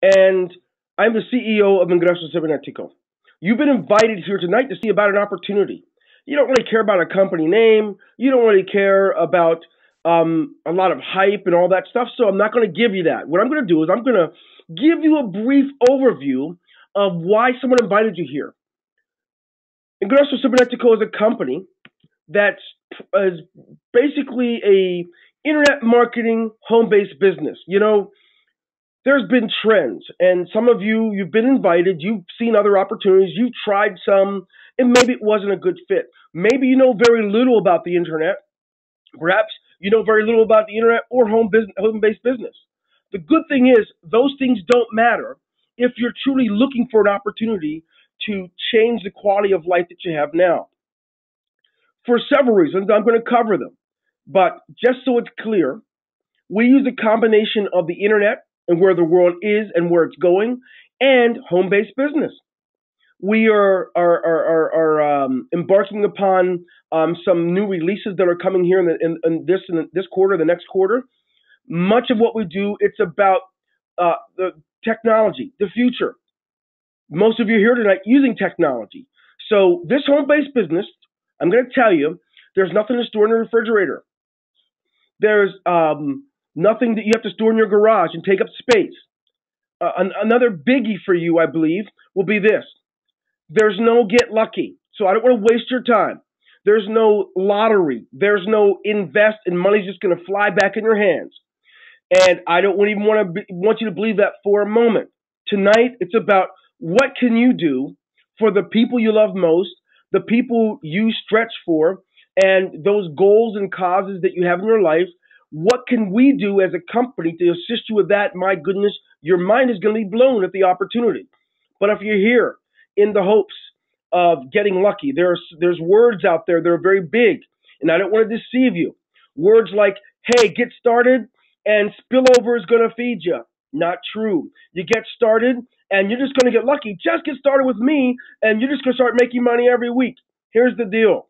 and I'm the CEO of Ingreso Cybernetico. You've been invited here tonight to see about an opportunity. You don't really care about a company name. You don't really care about a lot of hype and all that stuff, so I'm not going to give you that. What I'm going to do is I'm going to give you a brief overview of why someone invited you here. Ingreso Cybernetico is a company that is basically a internet marketing home-based business. There's been trends, and some of you've been invited, you've seen other opportunities, you've tried some, and maybe it wasn't a good fit. Maybe you know very little about the internet. Perhaps you know very little about the internet or home-based business. The good thing is those things don't matter if you're truly looking for an opportunity to change the quality of life that you have now. For several reasons, I'm going to cover them. But just so it's clear, we use a combination of the internet and where the world is and where it's going, and home-based business. We are embarking upon some new releases that are coming here in this quarter, the next quarter. Much of what we do, it's about the technology, the future. Most of you here tonight using technology. So this home-based business, I'm going to tell you, there's nothing to store in the refrigerator. There's nothing that you have to store in your garage and take up space. Another biggie for you, I believe, will be this. There's no get lucky. So I don't want to waste your time. There's no lottery. There's no invest and money's just going to fly back in your hands. And I don't even want you to believe that for a moment. Tonight, it's about what can you do for the people you love most, the people you stretch for, and those goals and causes that you have in your life. What can we do as a company to assist you with that? My goodness, your mind is going to be blown at the opportunity. But if you're here in the hopes of getting lucky, there's words out there that are very big, and I don't want to deceive you. Words like, hey, get started, and spillover is going to feed you. Not true. You get started, and you're just going to get lucky. Just get started with me, and you're just going to start making money every week. Here's the deal.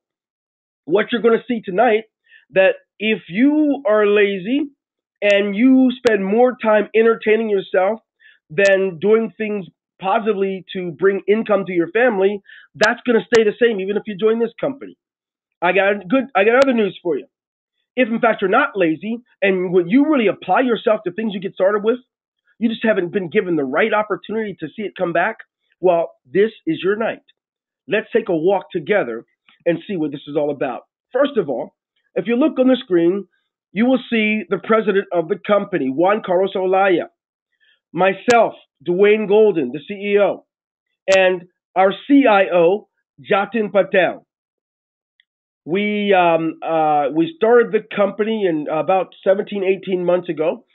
What you're going to see tonight, that if you are lazy and you spend more time entertaining yourself than doing things positively to bring income to your family, that's going to stay the same even if you join this company. I got other news for you. If in fact you're not lazy and when you really apply yourself to things you get started with, you just haven't been given the right opportunity to see it come back, well, this is your night. Let's take a walk together and see what this is all about. First of all, if you look on the screen, you will see the president of the company, Juan Carlos Olaya, myself, Dwayne Golden, the CEO, and our CIO, Jatin Patel. We started the company in about 17, 18 months ago,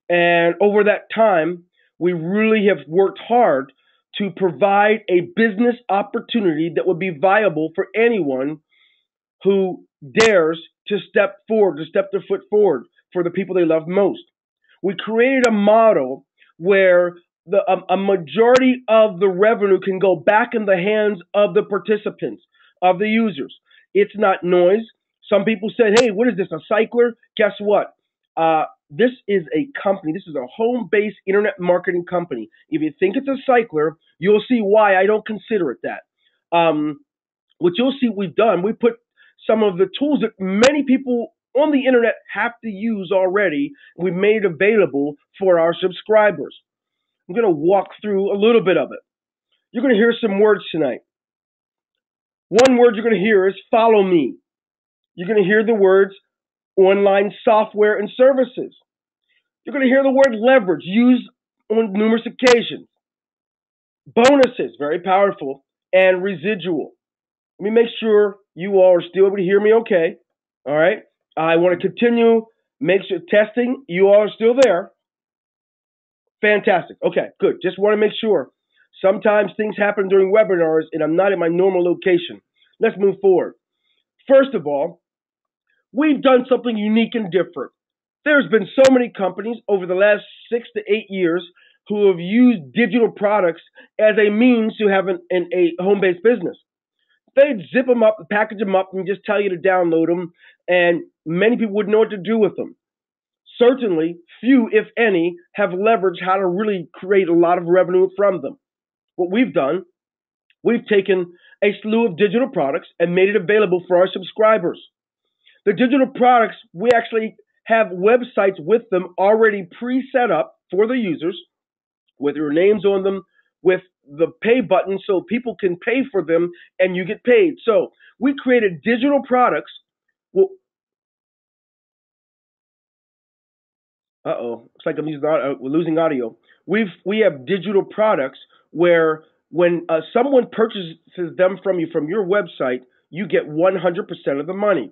and over that time, we really have worked hard to provide a business opportunity that would be viable for anyone who dares to step forward, to step their foot forward for the people they love most. We created a model where a majority of the revenue can go back in the hands of the participants, of the users. It's not noise. Some people said, hey, what is this, a cycler? Guess what? This is a company. This is a home-based internet marketing company. If you think it's a cycler, you'll see why I don't consider it that. What you'll see we've done, we put some of the tools that many people on the internet have to use already. We've made it available for our subscribers. I'm going to walk through a little bit of it. You're going to hear some words tonight. One word you're going to hear is follow me. You're going to hear the words online software and services. You're going to hear the word leverage used on numerous occasions. Bonuses, very powerful, and residual. Let me make sure you all are still able to hear me okay. All right. I want to continue, make sure testing, you all are still there. Fantastic. Okay, good. Just want to make sure. Sometimes things happen during webinars and I'm not in my normal location. Let's move forward. First of all, we've done something unique and different. There's been so many companies over the last 6 to 8 years who have used digital products as a means to have a home-based business. They'd zip them up, package them up, and just tell you to download them, and many people wouldn't know what to do with them. Certainly, few, if any, have leveraged how to really create a lot of revenue from them. What we've done, we've taken a slew of digital products and made it available for our subscribers. The digital products, we actually have websites with them already pre-set up for the users with your names on them, with the pay button so people can pay for them and you get paid. So we created digital products. Well, it's like we're losing audio. We have digital products where when someone purchases them from you from your website, you get 100% of the money.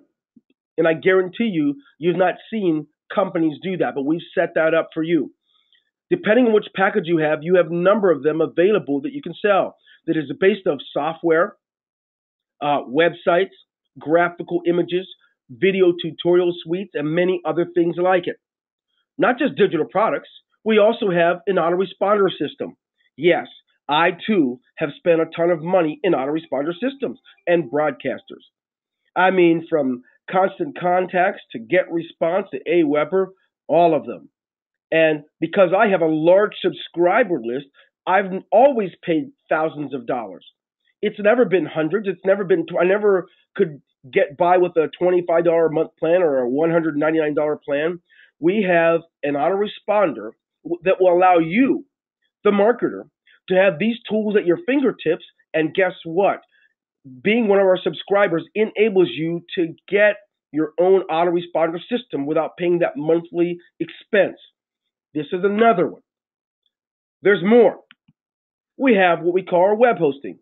And I guarantee you've not seen companies do that, but we've set that up for you. Depending on which package you have a number of them available that you can sell. That is based of software, websites, graphical images, video tutorial suites, and many other things like it. Not just digital products, we also have an autoresponder system. Yes, I too have spent a ton of money in autoresponder systems and broadcasters. I mean, from Constant Contacts to Get Response to AWeber, all of them. And because I have a large subscriber list, I've always paid thousands of dollars. It's never been hundreds. It's never been, I never could get by with a $25 a month plan or a $199 plan. We have an autoresponder that will allow you, the marketer, to have these tools at your fingertips. And guess what? Being one of our subscribers enables you to get your own autoresponder system without paying that monthly expense. This is another one. There's more. We have what we call our web hosting.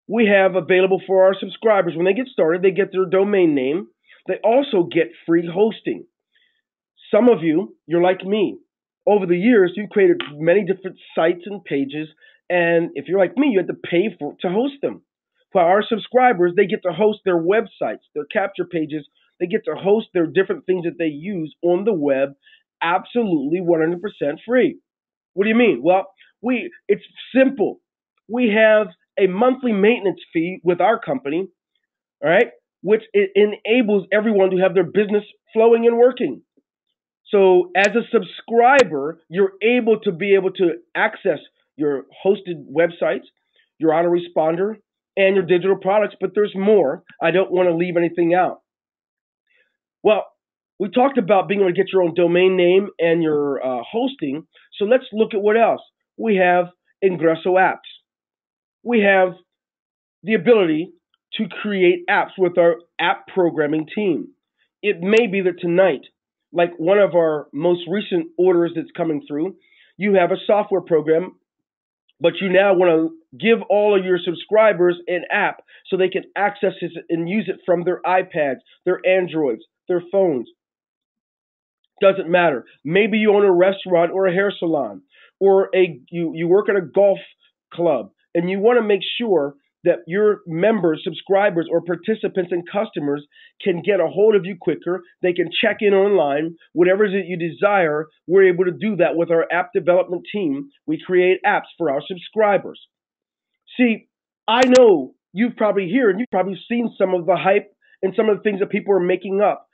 We have available for our subscribers. When they get started, they get their domain name. They also get free hosting. Some of you, you're like me. Over the years, you've created many different sites and pages, and if you're like me, you had to pay to host them. For our subscribers, they get to host their websites, their capture pages. They get to host their different things that they use on the web absolutely 100% free. What do you mean? Well, it's simple. We have a monthly maintenance fee with our company, all right, which it enables everyone to have their business flowing and working. So as a subscriber, you're able to access your hosted websites, your autoresponder, and your digital products, but there's more. I don't want to leave anything out. Well, we talked about being able to get your own domain name and your hosting. So let's look at what else. We have Ingreso apps. We have the ability to create apps with our app programming team. It may be that tonight, like one of our most recent orders that's coming through, you have a software program, but you now want to give all of your subscribers an app so they can access it and use it from their iPads, their Androids, their phones. Doesn't matter. Maybe you own a restaurant or a hair salon, or you work at a golf club, and you want to make sure that your members, subscribers, or participants and customers can get a hold of you quicker. They can check in online. Whatever it is that you desire, we're able to do that with our app development team. We create apps for our subscribers. See, I know you've probably heard and you've probably seen some of the hype and some of the things that people are making up.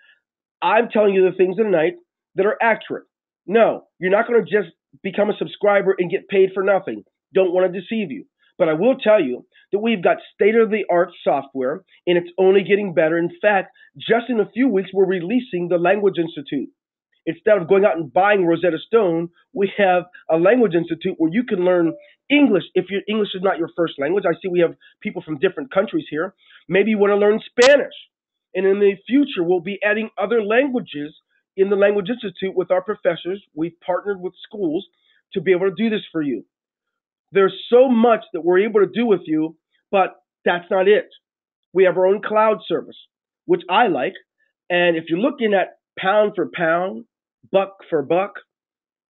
I'm telling you the things tonight that are accurate. No, you're not going to just become a subscriber and get paid for nothing. Don't want to deceive you. But I will tell you that we've got state-of-the-art software, and it's only getting better. In fact, just in a few weeks, we're releasing the Language Institute. Instead of going out and buying Rosetta Stone, we have a Language Institute where you can learn English. If your English is not your first language, I see we have people from different countries here. Maybe you want to learn Spanish. And in the future, we'll be adding other languages in the Language Institute with our professors. We've partnered with schools to be able to do this for you. There's so much that we're able to do with you, but that's not it. We have our own cloud service, which I like. And if you're looking at pound for pound, buck for buck,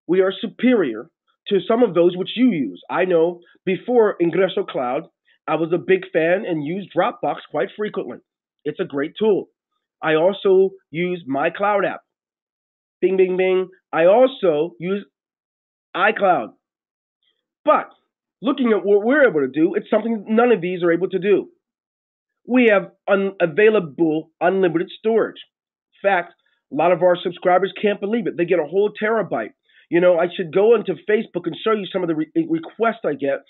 we are superior to some of those which you use. I know before Ingreso Cloud, I was a big fan and used Dropbox quite frequently. It's a great tool. I also use my cloud app. Bing, bing, bing. I also use iCloud. But looking at what we're able to do, it's something none of these are able to do. We have available unlimited storage. In fact, A lot of our subscribers can't believe it. They get a whole terabyte. You know, I should go into Facebook and show you some of the requests I get.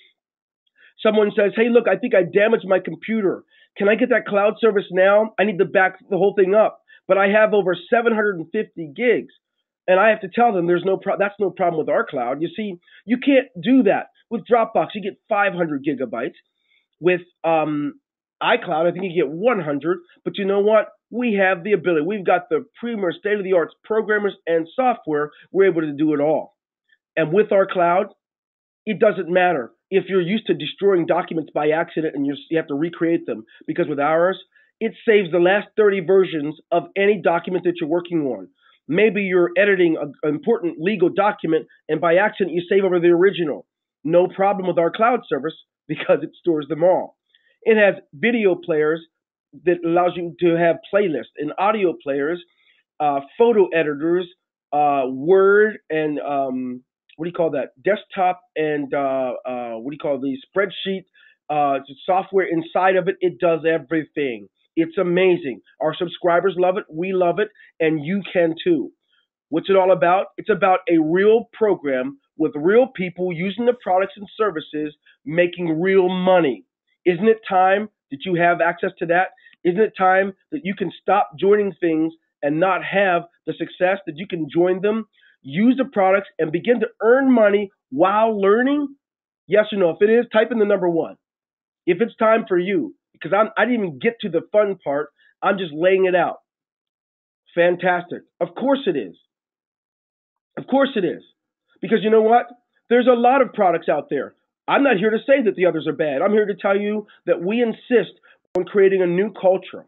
Someone says, hey, look, I think I damaged my computer. Can I get that cloud service now? I need to back the whole thing up. But I have over 750 gigs. And I have to tell them that's no problem with our cloud. You see, you can't do that. With Dropbox, you get 500 gigabytes. With iCloud, I think you get 100. But you know what? We have the ability. We've got the premier state-of-the-art programmers and software. We're able to do it all. And with our cloud, it doesn't matter if you're used to destroying documents by accident and you have to recreate them. Because with ours, it saves the last 30 versions of any document that you're working on. Maybe you're editing an important legal document and by accident you save over the original. No problem with our cloud service because it stores them all. It has video players that allows you to have playlists and audio players, photo editors, Word and desktop and the spreadsheet software inside of it. It does everything. It's amazing. Our subscribers love it. We love it. And you can too. What's it all about? It's about a real program with real people using the products and services, making real money. Isn't it time that you have access to that? Isn't it time that you can stop joining things and not have the success, that you can join them, use the products, and begin to earn money while learning? Yes or no? If it is, type in the number 1. If it's time for you, because I didn't even get to the fun part. I'm just laying it out. Fantastic. Of course it is. Of course it is. Because you know what? There's a lot of products out there. I'm not here to say that the others are bad. I'm here to tell you that we insist on creating a new culture,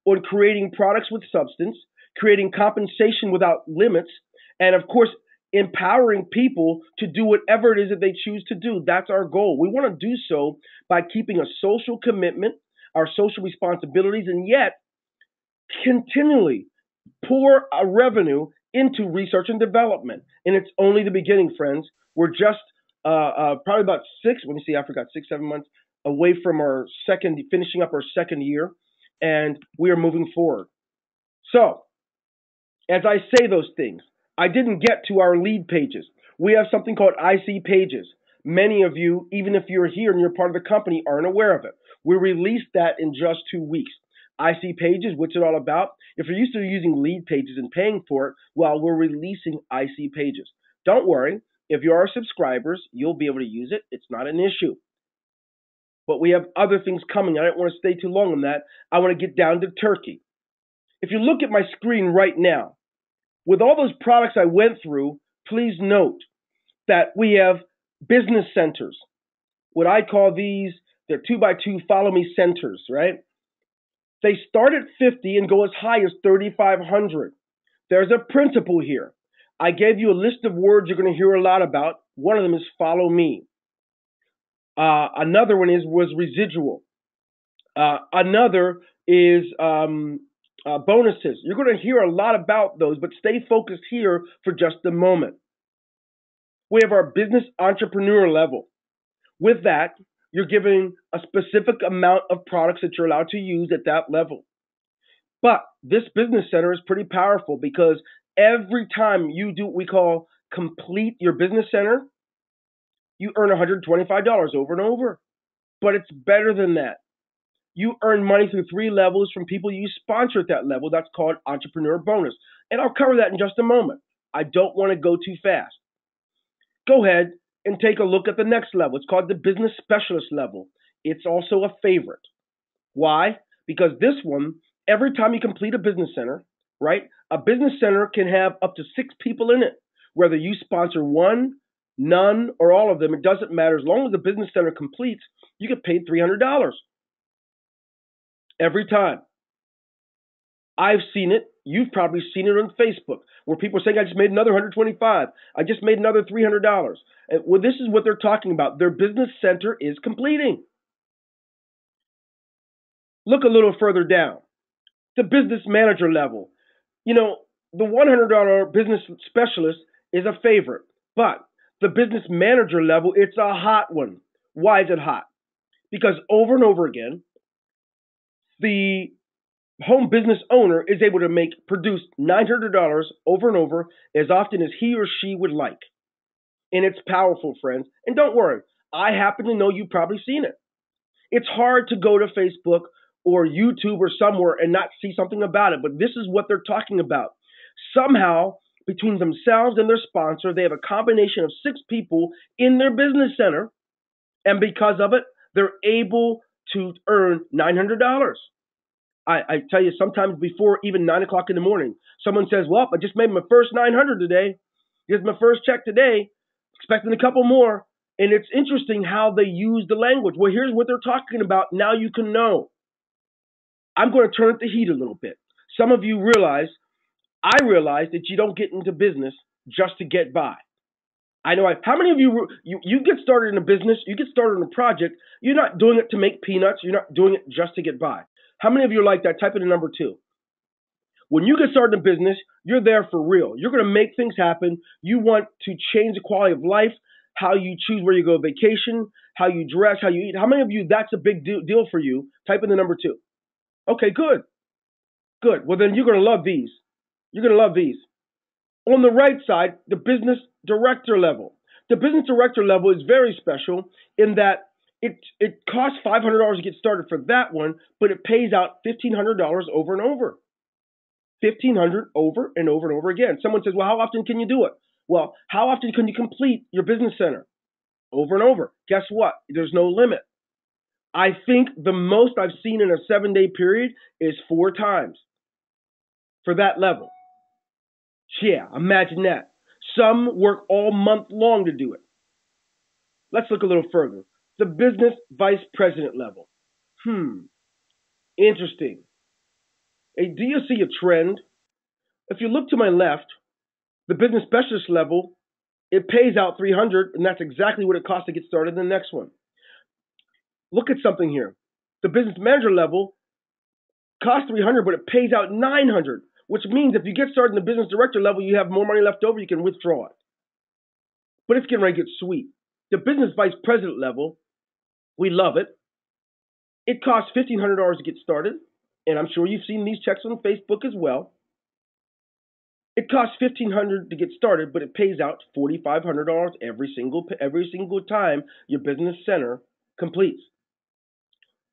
on creating products with substance, creating compensation without limits, and of course, empowering people to do whatever it is that they choose to do. That's our goal. We want to do so by keeping a social commitment, our social responsibilities, and yet continually pour a revenue into research and development. And it's only the beginning, friends. We're just probably about 7 months away from finishing up our second year, and we are moving forward. So, as I say those things, I didn't get to our lead pages. We have something called IC pages. Many of you, even if you're here and you're part of the company, aren't aware of it. We released that in just 2 weeks. IC pages, what's it all about? If you're used to using lead pages and paying for it, well, we're releasing IC pages. Don't worry. If you are subscribers, you'll be able to use it. It's not an issue. But we have other things coming. I don't want to stay too long on that. I want to get down to turkey. If you look at my screen right now, with all those products I went through, please note that we have business centers. What I call these, they're 2x2 follow me centers, right? They start at 50 and go as high as 3,500. There's a principle here. I gave you a list of words you're going to hear a lot about. One of them is follow me. Another one was residual. Another is bonuses. You're going to hear a lot about those, but stay focused here for just a moment. We have our business entrepreneur level. With that, you're given a specific amount of products that you're allowed to use at that level. But this business center is pretty powerful because every time you do what we call complete your business center, you earn $125 over and over. But it's better than that. You earn money through 3 levels from people you sponsor at that level. That's called entrepreneur bonus. And I'll cover that in just a moment. I don't want to go too fast. Go ahead and take a look at the next level. It's called the business specialist level. It's also a favorite. Why? Because this one, every time you complete a business center, right? A business center can have up to 6 people in it. Whether you sponsor one, none, or all of them, it doesn't matter. As long as the business center completes, you get paid $300. Every time. I've seen it. You've probably seen it on Facebook where people are saying, I just made another $125. I just made another $300. And well, this is what they're talking about. Their business center is completing. Look a little further down. The business manager level. You know, the $100 business specialist is a favorite. But the business manager level, it's a hot one. Why is it hot? Because over and over again, the home business owner is able to produce $900 over and over as often as he or she would like. And it's powerful, friends. And don't worry, I happen to know you've probably seen it. It's hard to go to Facebook or YouTube or somewhere and not see something about it, but this is what they're talking about. Somehow, between themselves and their sponsor, they have a combination of 6 people in their business center, and because of it, they're able to earn $900. I tell you, sometimes before even 9 o'clock in the morning, someone says, well, I just made my first 900 today. Here's my first check today, expecting a couple more. And it's interesting how they use the language. Well, here's what they're talking about. Now you can know. I'm going to turn up the heat a little bit. Some of you I realize that you don't get into business just to get by. I know. How many of you get started in a business, you get started in a project, you're not doing it to make peanuts, you're not doing it just to get by. How many of you are like that? Type in the number 2. When you get started in business, you're there for real. You're going to make things happen. You want to change the quality of life, how you choose where you go vacation, how you dress, how you eat. How many of you, that's a big deal for you? Type in the number 2. Okay, good. Good. Well, then you're going to love these. You're going to love these. On the right side, the business director level. The business director level is very special in that it costs $500 to get started for that one, but it pays out $1,500 over and over. $1,500 over and over and over again. Someone says, well, how often can you do it? Well, how often can you complete your business center? Over and over. Guess what? There's no limit. I think the most I've seen in a 7-day period is 4 times for that level. Yeah, imagine that. Some work all month long to do it. Let's look a little further. The business vice president level. Interesting. Hey, do you see a trend? If you look to my left, the business specialist level, it pays out $300, and that's exactly what it costs to get started in the next one. Look at something here. The business manager level costs $300, but it pays out $900, which means if you get started in the business director level, you have more money left over, you can withdraw it. But it's getting ready to get sweet. The business vice president level, we love it. It costs $1,500 to get started, and I'm sure you've seen these checks on Facebook as well. It costs $1,500 to get started, but it pays out $4,500 every single time your business center completes.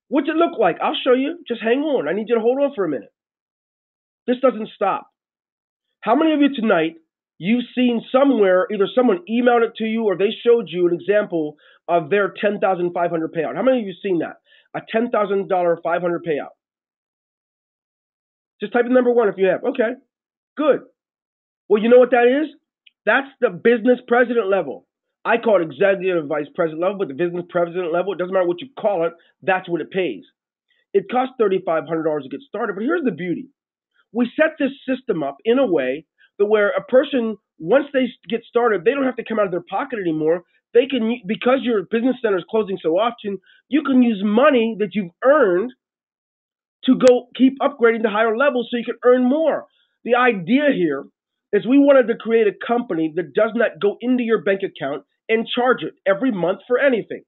What's it look like? I'll show you. Just hang on. I need you to hold on for a minute. This doesn't stop. How many of you tonight, you've seen somewhere, either someone emailed it to you or they showed you an example of their $10,500 payout? How many of you seen that? A $10,000 500 payout. Just type in number 1 if you have. Okay, good. Well, you know what that is? That's the business president level. I call it executive vice president level, but the business president level, it doesn't matter what you call it, that's what it pays. It costs $3,500 to get started, but here's the beauty. We set this system up in a way that where a person, once they get started, they don't have to come out of their pocket anymore. They can, because your business center is closing so often, you can use money that you've earned to go keep upgrading to higher levels so you can earn more. The idea here is we wanted to create a company that does not go into your bank account and charge it every month for anything.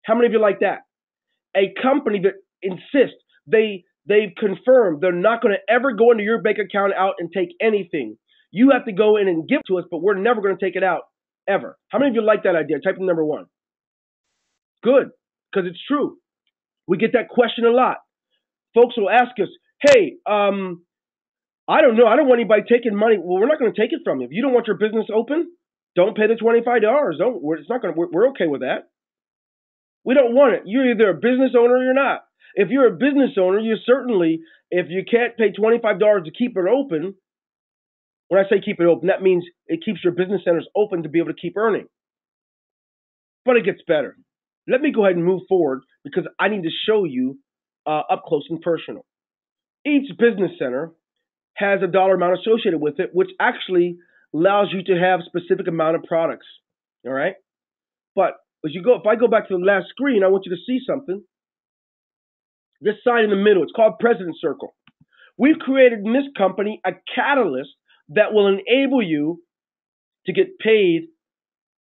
How many of you like that? A company that insists, they've confirmed they're not going to ever go into your bank account out and take anything. You have to go in and give to us, but we're never going to take it out, ever. How many of you like that idea? Type in number 1. Good, because it's true. We get that question a lot. Folks will ask us, hey, I don't know. I don't want anybody taking money. Well, we're not going to take it from you. If you don't want your business open, don't pay the $25. We're okay with that. We don't want it. You're either a business owner or you're not. If you're a business owner, you certainly, if you can't pay $25 to keep it open, when I say keep it open, that means it keeps your business centers open to be able to keep earning. But it gets better. Let me go ahead and move forward because I need to show you up close and personal. Each business center has a dollar amount associated with it, which actually allows you to have a specific amount of products. All right? But if I go back to the last screen, I want you to see something. This sign in the middle, it's called President Circle. We've created in this company a catalyst that will enable you to get paid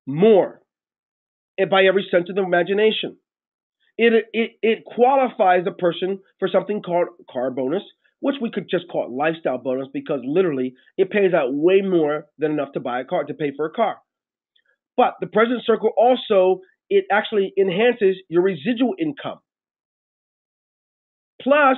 more and by every sense of the imagination. It qualifies a person for something called car bonus, which we could just call it lifestyle bonus because literally it pays out way more than enough to buy a car, to pay for a car. But the President Circle also, it actually enhances your residual income. Plus,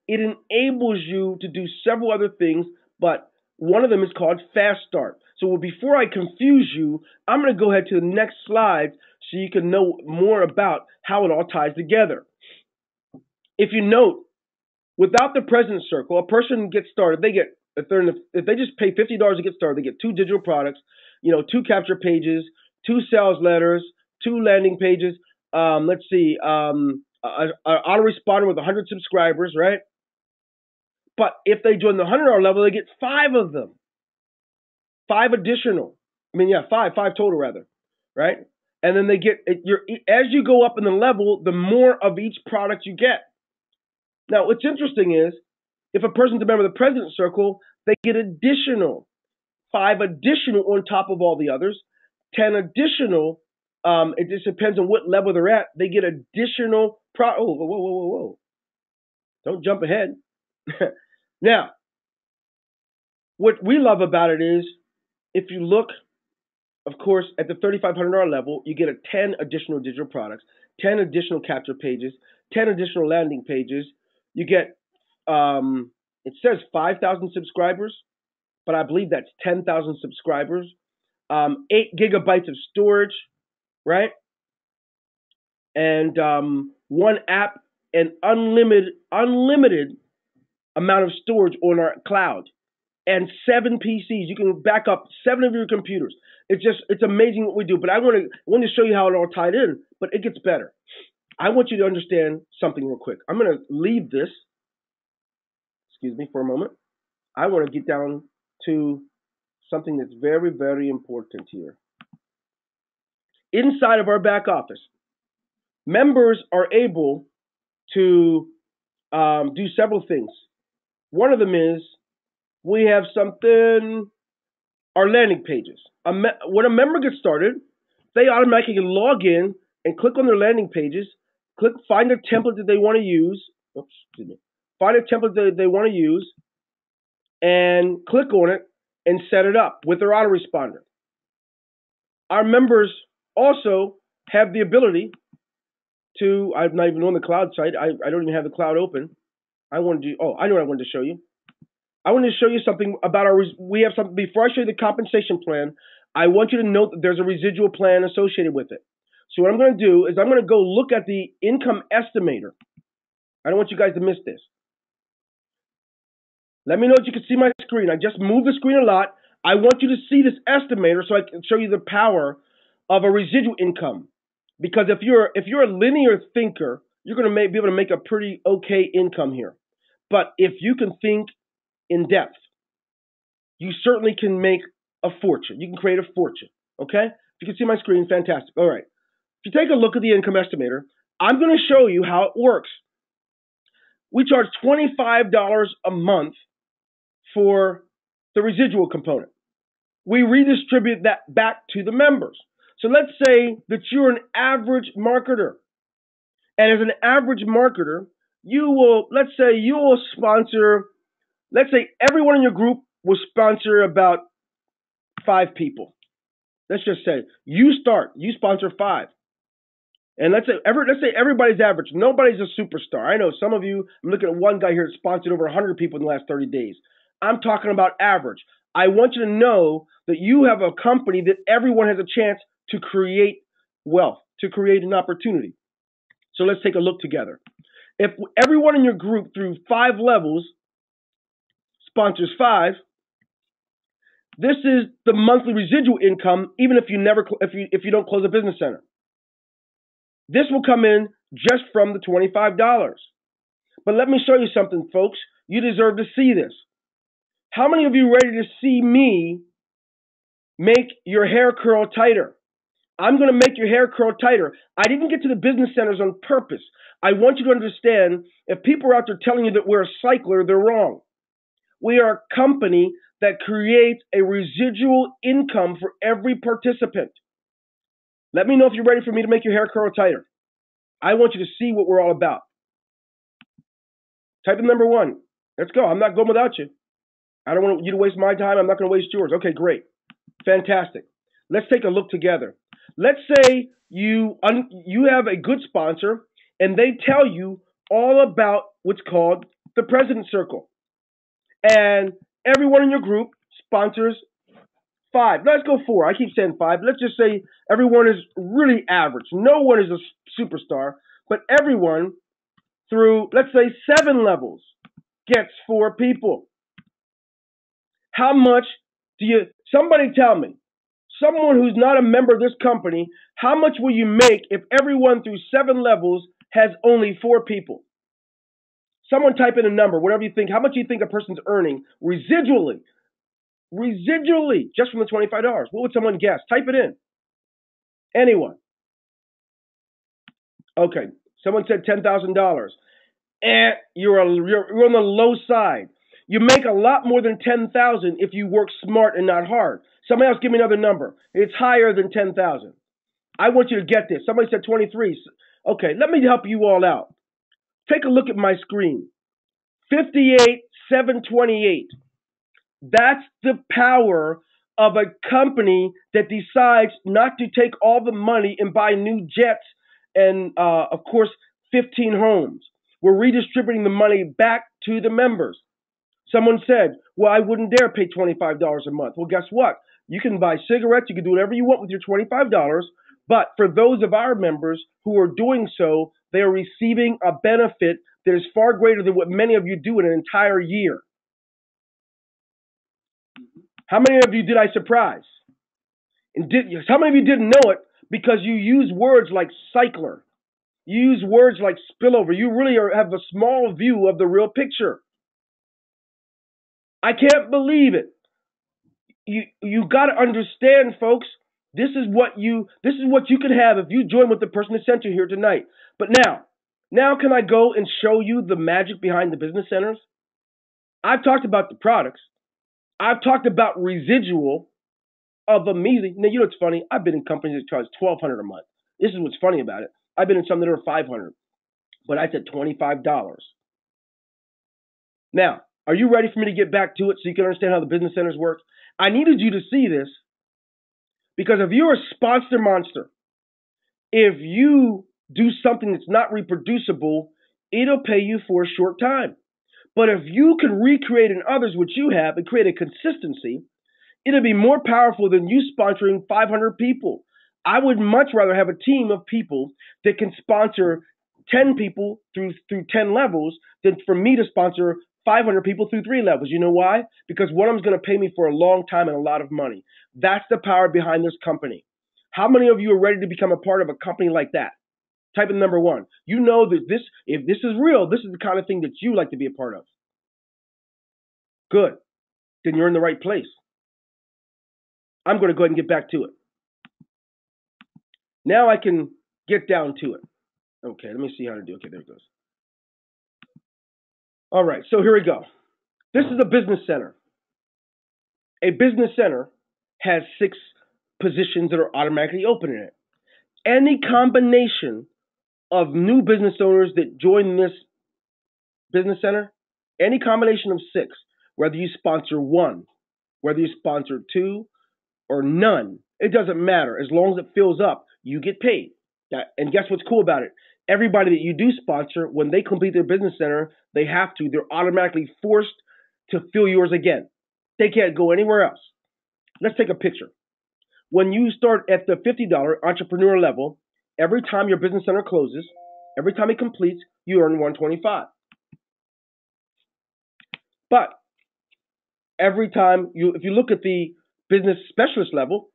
it enables you to do several other things, but one of them is called Fast Start. So before I confuse you, I'm going to go ahead to the next slide so you can know more about how it all ties together. If you note, without the President Circle, a person gets started. They get if they just pay $50 to get started, they get 2 digital products, 2 capture pages, 2 sales letters, 2 landing pages. Let's see, an autoresponder with 100 subscribers, right? But if they join the $100 level, they get 5 of them, 5 additional. Five total rather, right? And then they get as you go up in the level, the more of each product you get. Now, what's interesting is if a person's a member of the President Circle, they get additional 5 additional on top of all the others, 10 additional. It just depends on what level they're at. They get additional. Whoa! Don't jump ahead. Now, what we love about it is if you look, of course, at the $3,500 level, you get 10 additional digital products, 10 additional capture pages, 10 additional landing pages. You get, it says 5,000 subscribers, but I believe that's 10,000 subscribers, 8 gigabytes of storage, right? And 1 app and unlimited amount of storage on our cloud, and 7 PCs. You can back up 7 of your computers. It's amazing what we do. But I want to show you how it all tied in. But it gets better. I want you to understand something real quick. I'm going to leave this. Excuse me for a moment. I want to get down to something that's very, very important here. Inside of our back office, members are able to do several things. One of them is we have our landing pages. When a member gets started, they automatically can log in and click on their landing pages, find a template that they want to use. Find a template that they want to use and click on it and set it up with their autoresponder. Our members also have the ability to, I'm not even on the cloud site. I don't even have the cloud open. I know what I wanted to show you. I wanted to show you something about we have something, before I show you the compensation plan, I want you to note that there's a residual plan associated with it. So what I'm going to do is I'm going to go look at the income estimator. I don't want you guys to miss this. Let me know if you can see my screen. I just moved the screen a lot. I want you to see this estimator so I can show you the power of a residual income. Because if you're a linear thinker, you're going to be able to make a pretty okay income here. But if you can think in depth, you certainly can make a fortune. You can create a fortune. Okay? If you can see my screen, fantastic. All right. If you take a look at the income estimator, I'm going to show you how it works. We charge $25 a month for the residual component. We redistribute that back to the members. So let's say that you're an average marketer. And as an average marketer, let's say everyone in your group will sponsor about 5 people. Let's just say you sponsor 5. And let's say everybody's average. Nobody's a superstar. I know some of you, I'm looking at one guy here that sponsored over 100 people in the last 30 days. I'm talking about average. I want you to know that you have a company that everyone has a chance to create wealth, to create an opportunity. So let's take a look together. If everyone in your group through 5 levels sponsors 5, this is the monthly residual income, even if you don't close a business center. This will come in just from the $25. But let me show you something, folks. You deserve to see this. How many of you are ready to see me make your hair curl tighter? I'm going to make your hair curl tighter. I didn't get to the business centers on purpose. I want you to understand, if people are out there telling you that we're a cycler, they're wrong. We are a company that creates a residual income for every participant. Let me know if you're ready for me to make your hair curl tighter. I want you to see what we're all about. Type in number one. Let's go. I'm not going without you. I don't want you to waste my time. I'm not going to waste yours. Okay, great. Fantastic. Let's take a look together. Let's say you have a good sponsor and they tell you all about what's called the President's Circle. And everyone in your group sponsors 5. Let's go 4. I keep saying 5. Let's just say everyone is really average. No one is a superstar, but everyone through, let's say, 7 levels gets 4 people. How much somebody tell me, someone who's not a member of this company, how much will you make if everyone through 7 levels has only 4 people? Someone type in a number, whatever you think. How much do you think a person's earning residually? Residually, just from the $25. What would someone guess? Type it in. Anyone? Okay, someone said $10,000. And you're on the low side. You make a lot more than $10,000 if you work smart and not hard. Somebody else give me another number. It's higher than $10,000. I want you to get this. Somebody said 23. Okay, let me help you all out. Take a look at my screen. 58,728. That's the power of a company that decides not to take all the money and buy new jets and, of course, 15 homes. We're redistributing the money back to the members. Someone said, well, I wouldn't dare pay $25 a month. Well, guess what? You can buy cigarettes. You can do whatever you want with your $25. But for those of our members who are doing so, they are receiving a benefit that is far greater than what many of you do in an entire year. How many of you did I surprise? And how many of you didn't know it because you use words like cycler? You use words like spillover. You really have a small view of the real picture. I can't believe it. You got to understand, folks. This is what you can have if you join with the person that sent you here tonight. But now can I go and show you the magic behind the business centers? I've talked about the products. I've talked about residual of a measly. Now, you know what's funny? I've been in companies that charge $1,200 a month. This is what's funny about it. I've been in some that are $500, but I said $25. Now, are you ready for me to get back to it so you can understand how the business centers work? I needed you to see this because if you're a sponsor monster, if you do something that's not reproducible, it'll pay you for a short time. But if you can recreate in others what you have and create a consistency, it'll be more powerful than you sponsoring 500 people. I would much rather have a team of people that can sponsor 10 people through 10 levels than for me to sponsor 500 people through 3 levels. You know why? Because one of them is going to pay me for a long time and a lot of money. That's the power behind this company. How many of you are ready to become a part of a company like that? Type in number 1. You know that if this is real, this is the kind of thing that you like to be a part of. Good. Then you're in the right place. I'm going to go ahead and get back to it. Now I can get down to it. Okay, let me see how to do it. Okay, there it goes. All right, so here we go. This is a business center. A business center has 6 positions that are automatically open in it. Any combination of new business owners that join this business center, any combination of 6, whether you sponsor 1, whether you sponsor 2, or none, it doesn't matter. As long as it fills up, you get paid. And guess what's cool about it? Everybody that you do sponsor, when they complete their business center, they're automatically forced to fill yours again. They can't go anywhere else. Let's take a picture. When you start at the $50 entrepreneur level, every time your business center closes, every time it completes, you earn $125. But every time if you look at the business specialist level,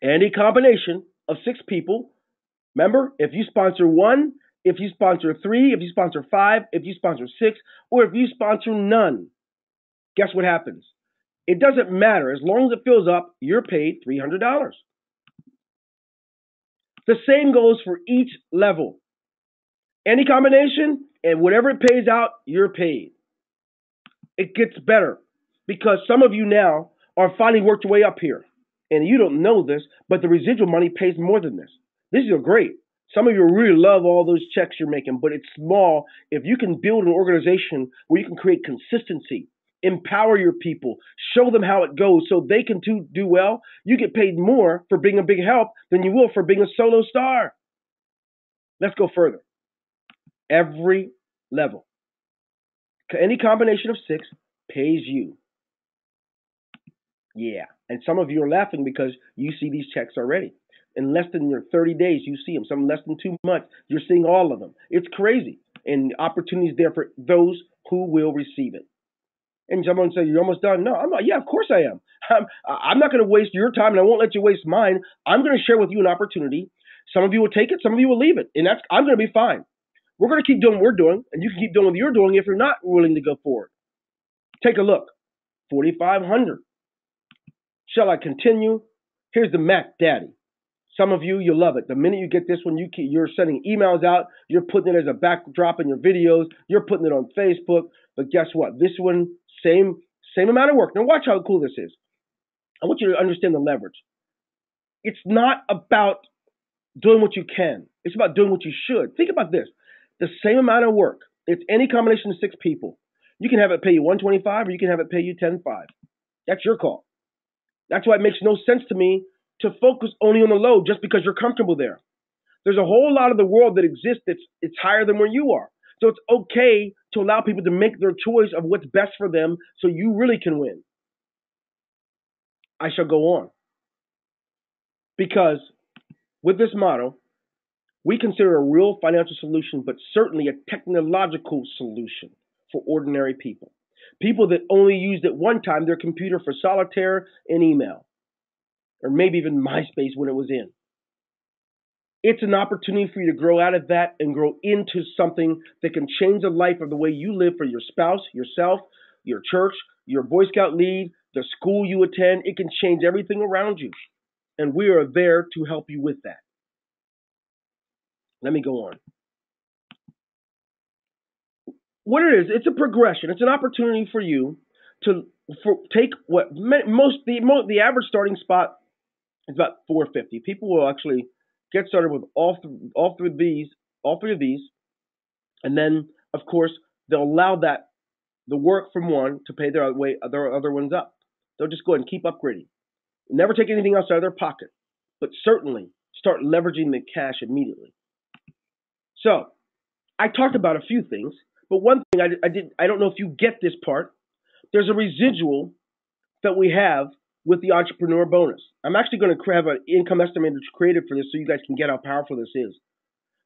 any combination of 6 people, remember, if you sponsor 1, if you sponsor 3, if you sponsor 5, if you sponsor 6, or if you sponsor none, guess what happens? It doesn't matter. As long as it fills up, you're paid $300. The same goes for each level. Any combination, and whatever it pays out, you're paid. It gets better because some of you now are finally worked your way up here. And you don't know this, but the residual money pays more than this. This is great. Some of you really love all those checks you're making, but it's small. If you can build an organization where you can create consistency, empower your people, show them how it goes so they can do well, you get paid more for being a big help than you will for being a solo star. Let's go further. Every level, any combination of 6 pays you. Yeah. And some of you are laughing because you see these checks already. In less than your 30 days, you see them. Some less than 2 months, you're seeing all of them. It's crazy. And opportunities there for those who will receive it. And someone says, you're almost done. No, I'm not. Yeah, of course I am. I'm not going to waste your time, and I won't let you waste mine. I'm going to share with you an opportunity. Some of you will take it. Some of you will leave it. And I'm going to be fine. We're going to keep doing what we're doing, and you can keep doing what you're doing if you're not willing to go forward. Take a look. 4,500. Shall I continue? Here's the Mac Daddy. Some of you, you love it. The minute you get this one, you're sending emails out. You're putting it as a backdrop in your videos. You're putting it on Facebook. But guess what? This one, same amount of work. Now watch how cool this is. I want you to understand the leverage. It's not about doing what you can. It's about doing what you should. Think about this. The same amount of work. It's any combination of 6 people. You can have it pay you $125 or you can have it pay you $10.5. That's your call. That's why it makes no sense to me to focus only on the low just because you're comfortable there. There's a whole lot of the world that exists it's higher than where you are. So it's okay to allow people to make their choice of what's best for them so you really can win. I shall go on. Because with this model, we consider a real financial solution, but certainly a technological solution for ordinary people. People that only used at one time their computer for solitaire and email, or maybe even MySpace when it was in. It's an opportunity for you to grow out of that and grow into something that can change the life of the way you live for your spouse, yourself, your church, your Boy Scout lead, the school you attend. It can change everything around you. And we are there to help you with that. Let me go on. What it is, it's a progression. It's an opportunity for you to take what the average starting spot is about $450. People will actually get started with all three of these, and then of course they'll allow the work from one to pay their other ones up. They'll just go ahead and keep upgrading. Never take anything else out of their pocket, but certainly start leveraging the cash immediately. So I talked about a few things, but one thing I don't know if you get this part. There's a residual that we have with the entrepreneur bonus. I'm actually going to have an income estimator created for this so you guys can get how powerful this is.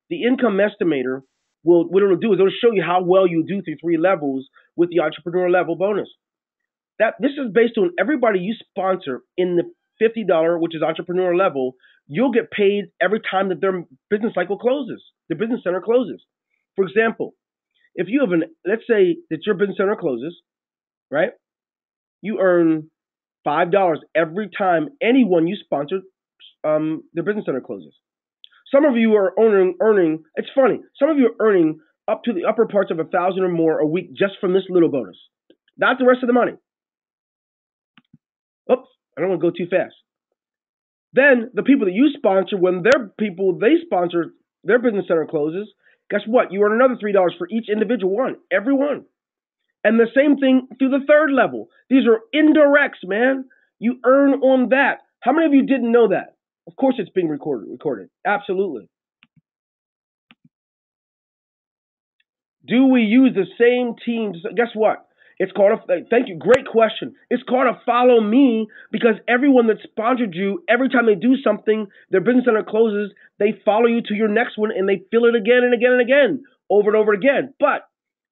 The income estimator what it'll do is it'll show you how well you do through 3 levels with the entrepreneur level bonus. This is based on everybody you sponsor in the $50, which is entrepreneur level. You'll get paid every time that their business cycle closes, the business center closes. For example, if you have let's say that your business center closes, right? You earn $5 every time anyone you sponsor their business center closes. Some of you are earning. It's funny. Some of you are earning up to the upper parts of 1,000 or more a week just from this little bonus. Not the rest of the money. Oops, I don't want to go too fast. Then the people that you sponsor, when they sponsor their business center closes, guess what? You earn another $3 for each individual one, every one. And the same thing through the 3rd level. These are indirects, man. You earn on that. How many of you didn't know that? Of course it's being recorded. Absolutely. Do we use the same teams? Guess what? It's called thank you. Great question. It's called a follow me because everyone that sponsored you, every time they do something, their business center closes, they follow you to your next one and they fill it again and again and again, over and over again. But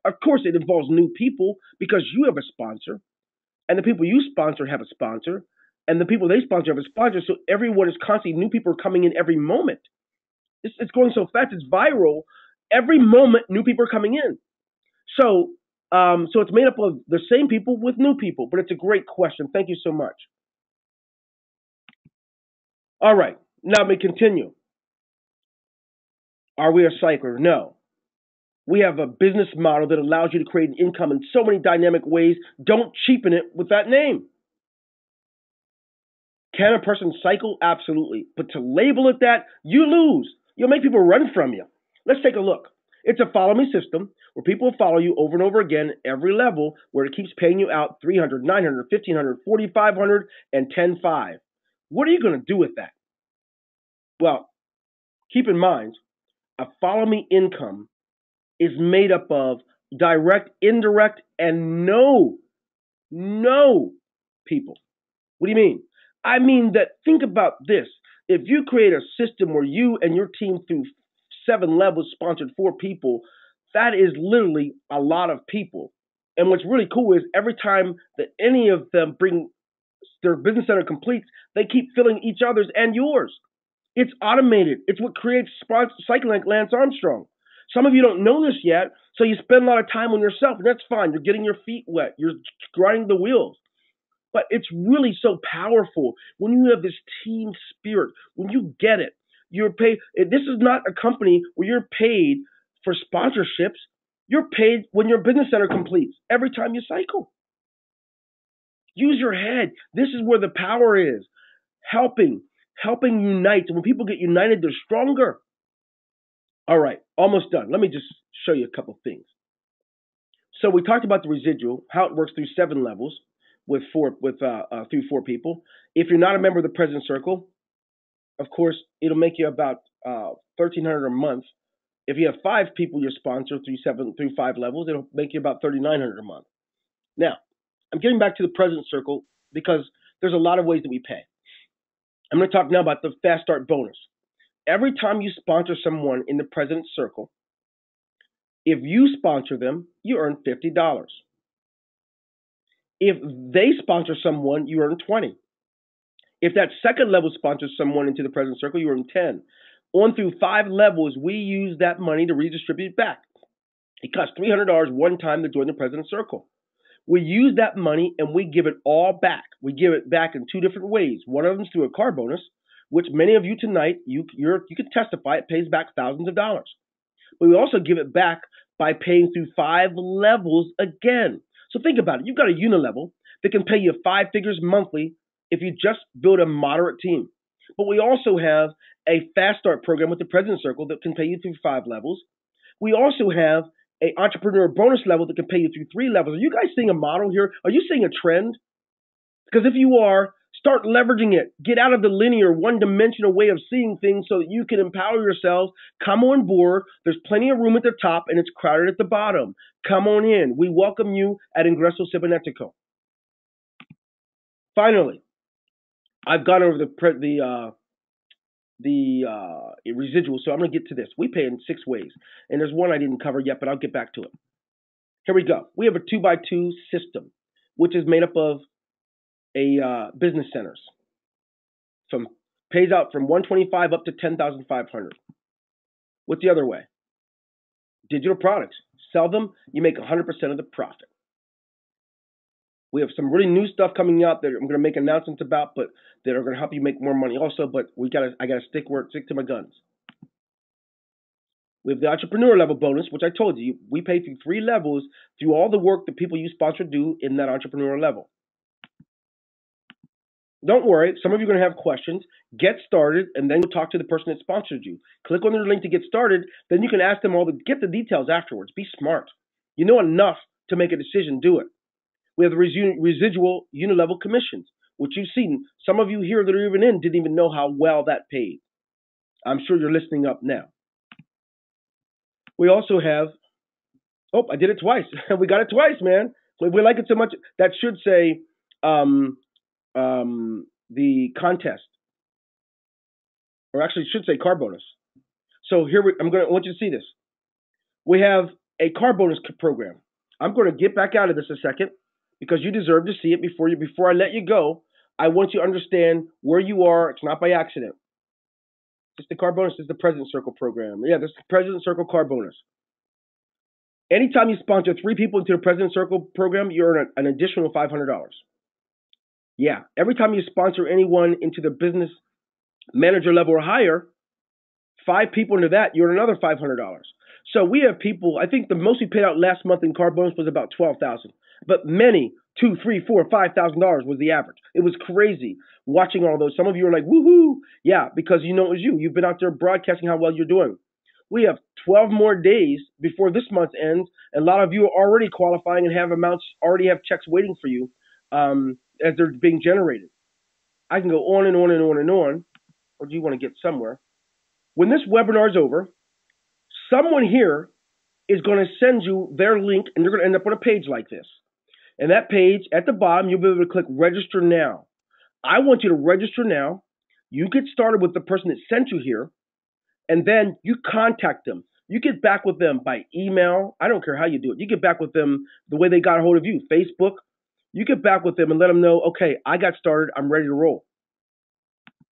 of course it involves new people because you have a sponsor and the people you sponsor have a sponsor and the people they sponsor have a sponsor. So everyone is constantly, new people are coming in every moment. It's going so fast. It's viral. Every moment, new people are coming in. So it's made up of the same people with new people, but it's a great question. Thank you so much. All right, now let me continue. Are we a cycler? No. We have a business model that allows you to create an income in so many dynamic ways. Don't cheapen it with that name. Can a person cycle? Absolutely. But to label it that, you lose. You'll make people run from you. Let's take a look. It's a follow me system where people follow you over and over again every level where it keeps paying you out 300, 900, 1500, 4500, and 10.5. What are you going to do with that? Well, keep in mind, a follow me income is made up of direct, indirect, and no people. What do you mean? I mean that think about this. If you create a system where you and your team through 7 levels sponsored 4 people, that is literally a lot of people. And what's really cool is every time that any of them bring their business center completes, they keep filling each other's and yours. It's automated. It's what creates cycling like Lance Armstrong. Some of you don't know this yet, so you spend a lot of time on yourself, and that's fine. You're getting your feet wet. You're grinding the wheels. But it's really so powerful when you have this team spirit, when you get it. You're paid. This is not a company where you're paid for sponsorships. You're paid when your business center completes every time you cycle. Use your head. This is where the power is. Helping unite. And when people get united, they're stronger. All right, almost done. Let me just show you a couple things. So we talked about the residual, how it works through 7 levels through 4 people. If you're not a member of the President Circle, of course, it'll make you about $1,300 a month. If you have 5 people you sponsor through 5 levels, it'll make you about $3,900 a month. Now, I'm getting back to the President Circle because there's a lot of ways that we pay. I'm going to talk now about the Fast Start bonus. Every time you sponsor someone in the President's Circle, if you sponsor them, you earn $50. If they sponsor someone, you earn $20. If that second level sponsors someone into the President's Circle, you earn $10. On through 5 levels, we use that money to redistribute back. It costs $300 one time to join the President's Circle. We use that money and we give it all back. We give it back in 2 different ways. One of them is through a car bonus, which many of you tonight, you can testify, it pays back thousands of dollars. But we also give it back by paying through 5 levels again. So think about it. You've got a Unilevel that can pay you 5 figures monthly if you just build a moderate team. But we also have a Fast Start program with the President's Circle that can pay you through 5 levels. We also have an entrepreneur bonus level that can pay you through 3 levels. Are you guys seeing a model here? Are you seeing a trend? Because if you are, start leveraging it. Get out of the linear, one-dimensional way of seeing things so that you can empower yourselves. Come on board. There's plenty of room at the top, and it's crowded at the bottom. Come on in. We welcome you at Ingreso Cybernetico. Finally, I've gone over the residual, so I'm going to get to this. We pay in 6 ways, and there's one I didn't cover yet, but I'll get back to it. Here we go. We have a 2x2 system, which is made up of business centers. Pays out from $125 up to $10,500. What's the other way? Digital products. Sell them, you make 100% of the profit. We have some really new stuff coming out that I'm going to make announcements about, but that are going to help you make more money also. But I got to stick to my guns. We have the entrepreneur level bonus, which I told you, we pay through 3 levels through all the work that people you sponsor do in that entrepreneur level. Don't worry, some of you are going to have questions. Get started, and then talk to the person that sponsored you. Click on their link to get started. Then you can ask them get the details afterwards. Be smart. You know enough to make a decision. Do it. We have the residual Unilevel commissions, which you've seen. Some of you here that are even in didn't even know how well that paid. I'm sure you're listening up now. We also have, I did it twice. We got it twice, man. We like it so much. That should say the contest. Or actually, it should say car bonus. So here, I want you to see this. We have a car bonus program. I'm going to get back out of this a second, because you deserve to see it before I let you go. I want you to understand where you are. It's not by accident. It's the car bonus. It's the President Circle program. Yeah, this is the President Circle car bonus. Anytime you sponsor 3 people into the President Circle program, you earn an additional $500. Yeah, every time you sponsor anyone into the business manager level or higher, 5 people into that, you earn another $500. So we have people, I think the most we paid out last month in car bonus was about $12,000. But many Two, three, four, $5,000 was the average. It was crazy watching all those. Some of you are like, woohoo! Yeah, because you know it was you. You've been out there broadcasting how well you're doing. We have 12 more days before this month ends, and a lot of you are already qualifying and have amounts, already have checks waiting for you as they're being generated. I can go on and on and on and on, or do you want to get somewhere? When this webinar is over, someone here is going to send you their link, and you're going to end up on a page like this. And that page, at the bottom, you'll be able to click register now. I want you to register now. You get started with the person that sent you here, and then you contact them. You get back with them by email. I don't care how you do it. You get back with them the way they got a hold of you, Facebook. You get back with them and let them know, okay, I got started. I'm ready to roll.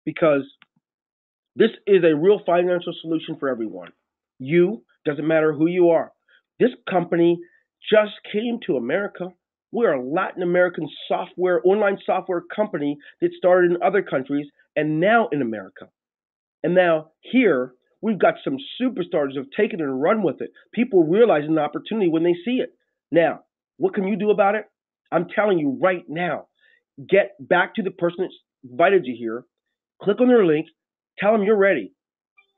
Because this is a real financial solution for everyone. Doesn't matter who you are. This company just came to America. We're a Latin American online software company that started in other countries and now in America. And now here, we've got some superstars who have taken it and run with it. People realizing the opportunity when they see it. Now, what can you do about it? I'm telling you right now, get back to the person that invited you here, click on their link, tell them you're ready.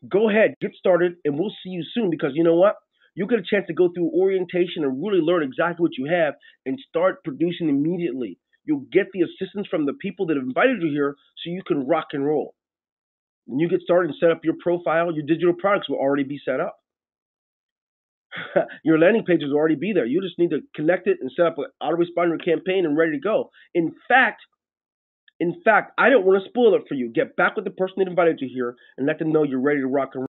Go ahead, get started, and we'll see you soon because you know what? You'll get a chance to go through orientation and really learn exactly what you have and start producing immediately. You'll get the assistance from the people that invited you here so you can rock and roll. When you get started and set up your profile, your digital products will already be set up. Your landing pages will already be there. You just need to connect it and set up an autoresponder campaign and ready to go. In fact, I don't want to spoil it for you. Get back with the person that invited you here and let them know you're ready to rock and roll.